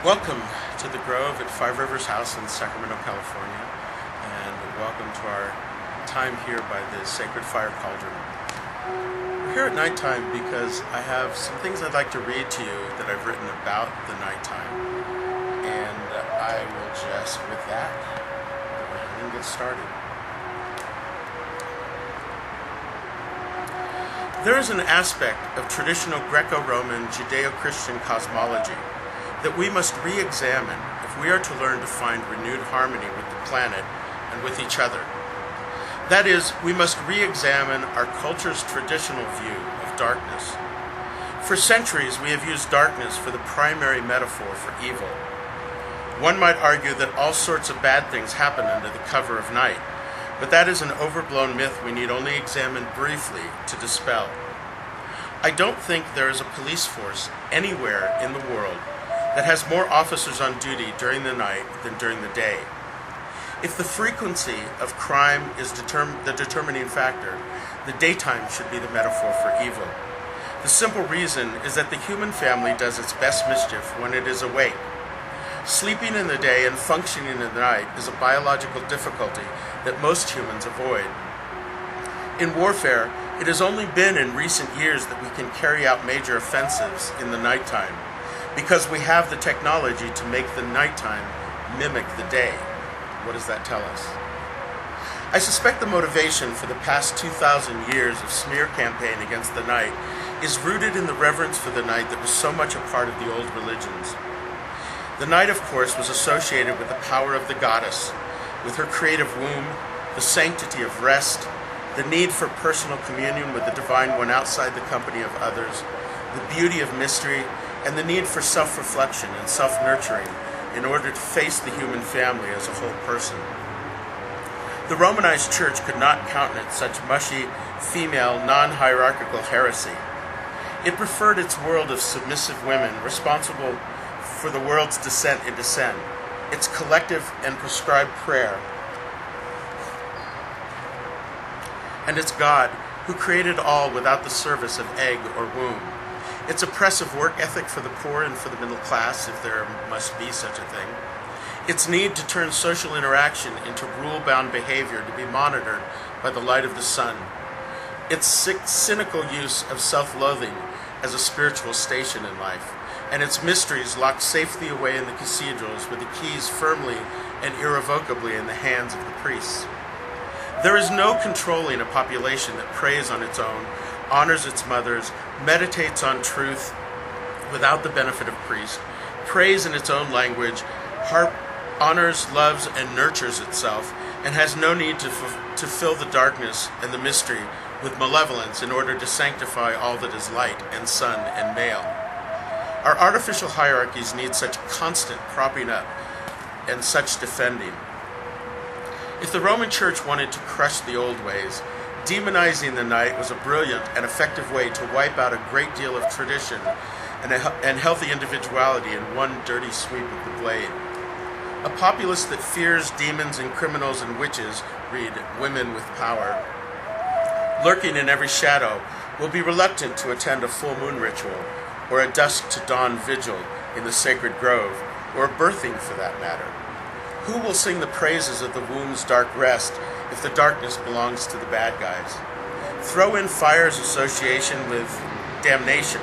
Welcome to the Grove at Five Rivers House in Sacramento, California, and welcome to our time here by the Sacred Fire Cauldron. We're here at nighttime because I have some things I'd like to read to you that I've written about the nighttime, and I will just, with that, go ahead and get started. There is an aspect of traditional Greco-Roman Judeo-Christian cosmology that we must re-examine if we are to learn to find renewed harmony with the planet and with each other. That is, we must re-examine our culture's traditional view of darkness. For centuries, we have used darkness for the primary metaphor for evil. One might argue that all sorts of bad things happen under the cover of night, but that is an overblown myth we need only examine briefly to dispel. I don't think there is a police force anywhere in the world that has more officers on duty during the night than during the day. If the frequency of crime is the determining factor, the daytime should be the metaphor for evil. The simple reason is that the human family does its best mischief when it is awake. Sleeping in the day and functioning in the night is a biological difficulty that most humans avoid. In warfare, it has only been in recent years that we can carry out major offensives in the nighttime, because we have the technology to make the nighttime mimic the day. What does that tell us? I suspect the motivation for the past 2,000 years of smear campaign against the night is rooted in the reverence for the night that was so much a part of the old religions. The night, of course, was associated with the power of the goddess, with her creative womb, the sanctity of rest, the need for personal communion with the divine one outside the company of others, the beauty of mystery, and the need for self-reflection and self-nurturing in order to face the human family as a whole person. The Romanized Church could not countenance such mushy, female, non-hierarchical heresy. It preferred its world of submissive women responsible for the world's descent into sin, its collective and prescribed prayer, and its God, who created all without the service of egg or womb. Its oppressive work ethic for the poor and for the middle class, if there must be such a thing. Its need to turn social interaction into rule-bound behavior to be monitored by the light of the sun. Its cynical use of self-loathing as a spiritual station in life, and its mysteries locked safely away in the cathedrals with the keys firmly and irrevocably in the hands of the priests. There is no controlling a population that preys on its own, honors its mothers, meditates on truth without the benefit of priest, prays in its own language, honors, loves, and nurtures itself, and has no need to fill the darkness and the mystery with malevolence in order to sanctify all that is light and sun and male. Our artificial hierarchies need such constant propping up and such defending. If the Roman Church wanted to crush the old ways, demonizing the night was a brilliant and effective way to wipe out a great deal of tradition and healthy individuality in one dirty sweep of the blade. A populace that fears demons and criminals and witches, read women with power, lurking in every shadow, will be reluctant to attend a full moon ritual or a dusk to dawn vigil in the sacred grove, or a birthing for that matter. Who will sing the praises of the womb's dark rest if the darkness belongs to the bad guys? Throw in fire's association with damnation,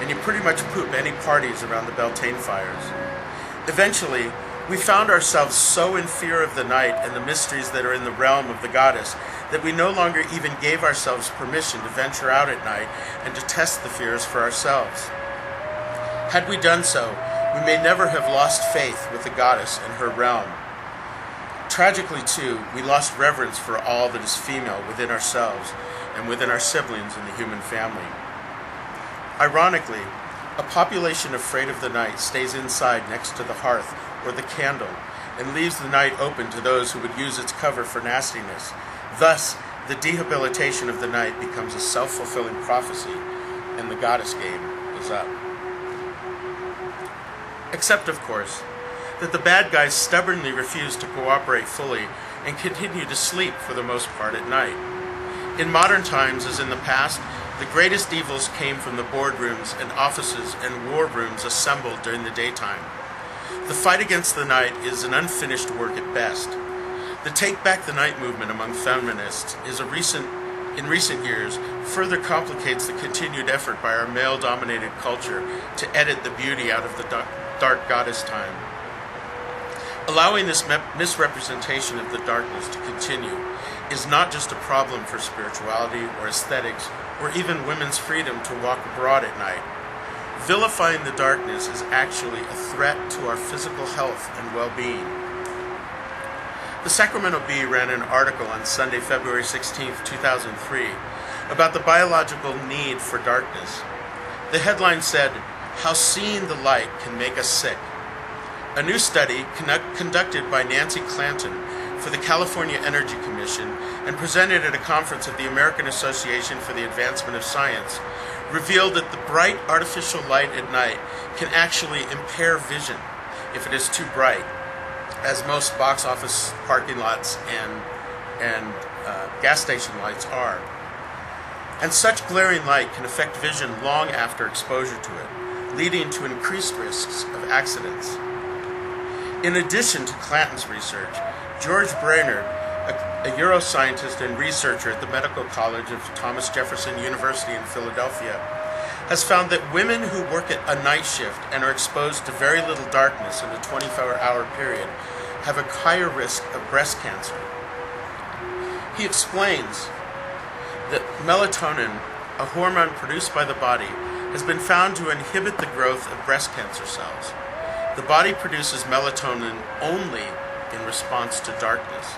and you pretty much poop any parties around the Beltane fires. Eventually, we found ourselves so in fear of the night and the mysteries that are in the realm of the goddess that we no longer even gave ourselves permission to venture out at night and to test the fears for ourselves. Had we done so, we may never have lost faith with the goddess and her realm. Tragically, too, we lost reverence for all that is female within ourselves and within our siblings in the human family. Ironically, a population afraid of the night stays inside next to the hearth or the candle and leaves the night open to those who would use its cover for nastiness. Thus, the dehabilitation of the night becomes a self-fulfilling prophecy, and the goddess game is up. Except, of course, that the bad guys stubbornly refuse to cooperate fully and continue to sleep for the most part at night. In modern times, as in the past, the greatest evils came from the boardrooms and offices and war rooms assembled during the daytime. The fight against the night is an unfinished work at best. The Take Back the Night movement among feminists in recent years further complicates the continued effort by our male-dominated culture to edit the beauty out of the dark goddess time. Allowing this misrepresentation of the darkness to continue is not just a problem for spirituality or aesthetics or even women's freedom to walk abroad at night. Vilifying the darkness is actually a threat to our physical health and well-being. The Sacramento Bee ran an article on Sunday, February 16, 2003, about the biological need for darkness. The headline said, "How Seeing the Light Can Make Us Sick." A new study conducted by Nancy Clanton for the California Energy Commission and presented at a conference of the American Association for the Advancement of Science revealed that the bright artificial light at night can actually impair vision if it is too bright, as most box office parking lots and gas station lights are. And such glaring light can affect vision long after exposure to it, leading to increased risks of accidents. In addition to Clanton's research, George Brainerd, a neuroscientist and researcher at the Medical College of Thomas Jefferson University in Philadelphia, has found that women who work at a night shift and are exposed to very little darkness in a 24-hour period have a higher risk of breast cancer. He explains that melatonin, a hormone produced by the body, has been found to inhibit the growth of breast cancer cells. The body produces melatonin only in response to darkness.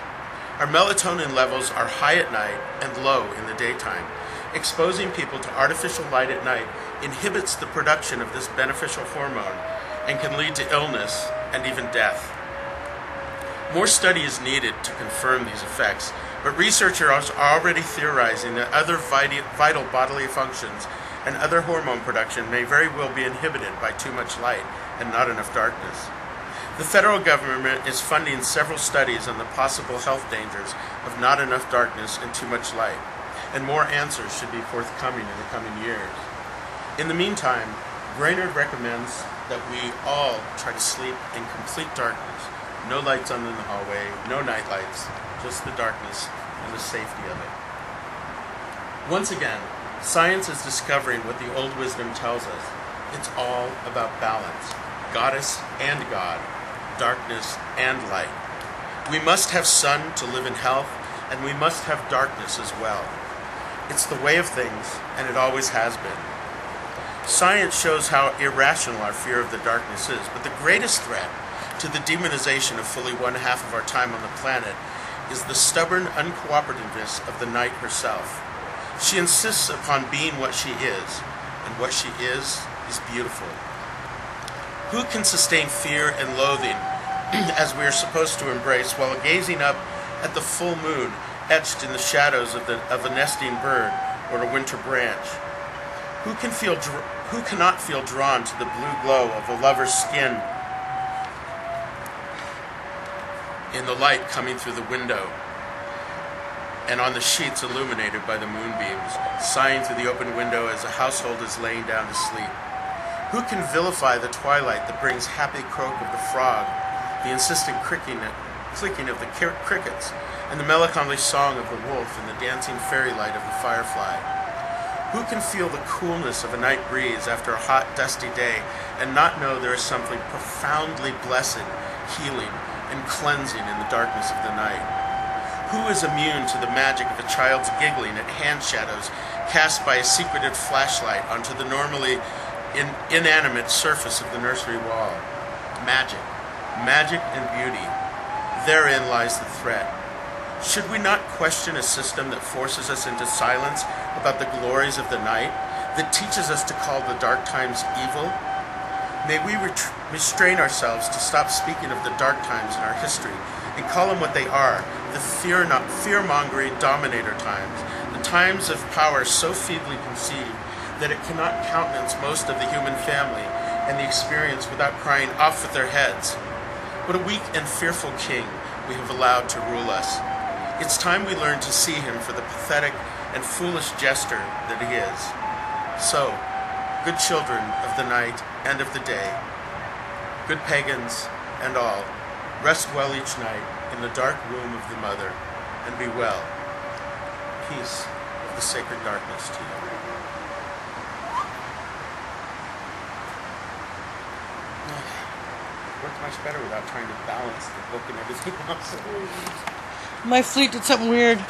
Our melatonin levels are high at night and low in the daytime. Exposing people to artificial light at night inhibits the production of this beneficial hormone and can lead to illness and even death. More study is needed to confirm these effects, but researchers are already theorizing that other vital bodily functions and other hormone production may very well be inhibited by too much light and not enough darkness. The federal government is funding several studies on the possible health dangers of not enough darkness and too much light, and more answers should be forthcoming in the coming years. In the meantime, Brainerd recommends that we all try to sleep in complete darkness. No lights on in the hallway, no night lights, just the darkness and the safety of it. Once again, science is discovering what the old wisdom tells us. It's all about balance, goddess and God, darkness and light. We must have sun to live in health, and we must have darkness as well. It's the way of things, and it always has been. Science shows how irrational our fear of the darkness is, but the greatest threat to the demonization of fully 1/2 of our time on the planet is the stubborn uncooperativeness of the night herself. She insists upon being what she is, and what she is beautiful. Who can sustain fear and loathing as we are supposed to embrace while gazing up at the full moon etched in the shadows of a nesting bird or a winter branch? Who cannot feel drawn to the blue glow of a lover's skin in the light coming through the window and on the sheets illuminated by the moonbeams, sighing through the open window as a household is laying down to sleep? Who can vilify the twilight that brings happy croak of the frog, the insistent clicking of the crickets, and the melancholy song of the wolf and the dancing fairy light of the firefly? Who can feel the coolness of a night breeze after a hot, dusty day and not know there is something profoundly blessed, healing, and cleansing in the darkness of the night? Who is immune to the magic of a child's giggling at hand shadows cast by a secretive flashlight onto the normally inanimate surface of the nursery wall? Magic and beauty. Therein lies the threat. Should we not question a system that forces us into silence about the glories of the night, that teaches us to call the dark times evil? May we restrain ourselves to stop speaking of the dark times in our history and call them what they are, the fear-mongering dominator times, the times of power so feebly conceived that it cannot countenance most of the human family and the experience without crying off with their heads. What a weak and fearful king we have allowed to rule us. It's time we learn to see him for the pathetic and foolish jester that he is. So, good children of the night and of the day, Good pagans and all, rest well each night in the dark womb of the mother, and be well. Peace of the sacred darkness to you. Worked much better without trying to balance the book and everything else. My fleet did something weird.